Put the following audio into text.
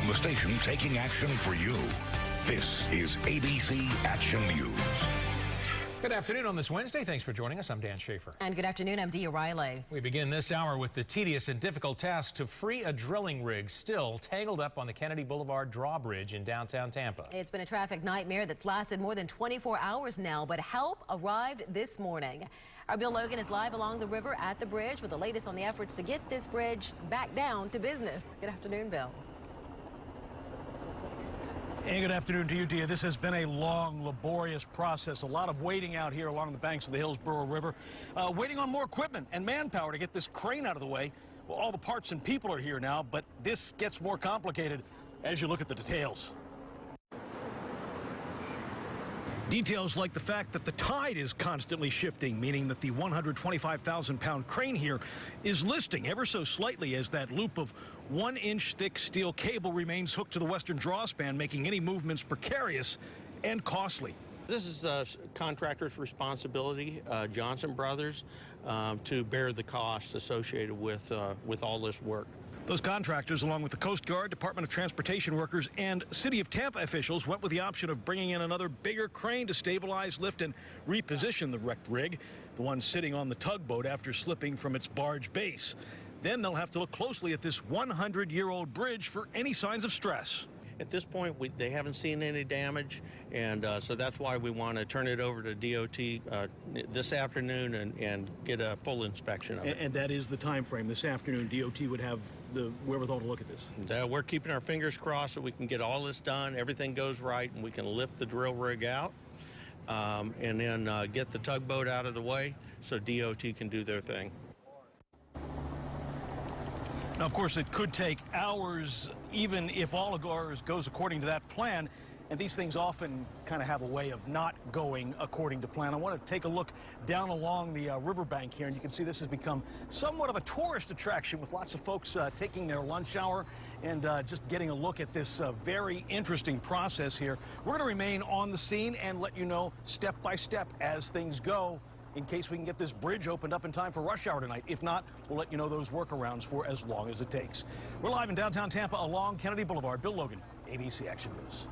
the station taking action for you. This is ABC Action News. Good afternoon on this Wednesday. Thanks for joining us. I'm Dan Schaefer. And good afternoon. I'm Dee Riley. We begin this hour with the tedious and difficult task to free a drilling rig still tangled up on the Kennedy Boulevard drawbridge in downtown Tampa. It's been a traffic nightmare that's lasted more than 24 hours now, but help arrived this morning. Our Bill Logan is live along the river at the bridge with the latest on the efforts to get this bridge back down to business. Good afternoon, Bill. And good afternoon to you, Dia. This has been a long, laborious process. A lot of waiting out here along the banks of the Hillsborough River, waiting on more equipment and manpower to get this crane out of the way. Well, all the parts and people are here now, but this gets more complicated as you look at the details. Details like the fact that the tide is constantly shifting, meaning that the 125,000-pound crane here is listing ever so slightly as that loop of 1-inch thick steel cable remains hooked to the western draw span, making any movements precarious and costly. This is contractor's responsibility, Johnson Brothers, to bear the costs associated with all this work. Those contractors, along with the Coast Guard, Department of Transportation workers, and City of Tampa officials, went with the option of bringing in another bigger crane to stabilize, lift, and reposition the wrecked rig, the one sitting on the tugboat after slipping from its barge base. Then they'll have to look closely at this 100-year-old bridge for any signs of stress. At this point, they haven't seen any damage, and so that's why we want to turn it over to DOT this afternoon and get a full inspection of it. And that is the time frame. This afternoon, DOT would have the wherewithal to look at this. And, we're keeping our fingers crossed that we can get all this done, everything goes right, and we can lift the drill rig out, and then get the tugboat out of the way so DOT can do their thing. Now, of course, it could take hours, even if all of ours goes according to that plan. And these things often kind of have a way of not going according to plan. I want to take a look down along the riverbank here, and you can see this has become somewhat of a tourist attraction with lots of folks taking their lunch hour and just getting a look at this very interesting process here. We're going to remain on the scene and let you know step by step as things go, in case we can get this bridge opened up in time for rush hour tonight. If not, we'll let you know those workarounds for as long as it takes. We're live in downtown Tampa along Kennedy Boulevard. Bill Logan, ABC Action News.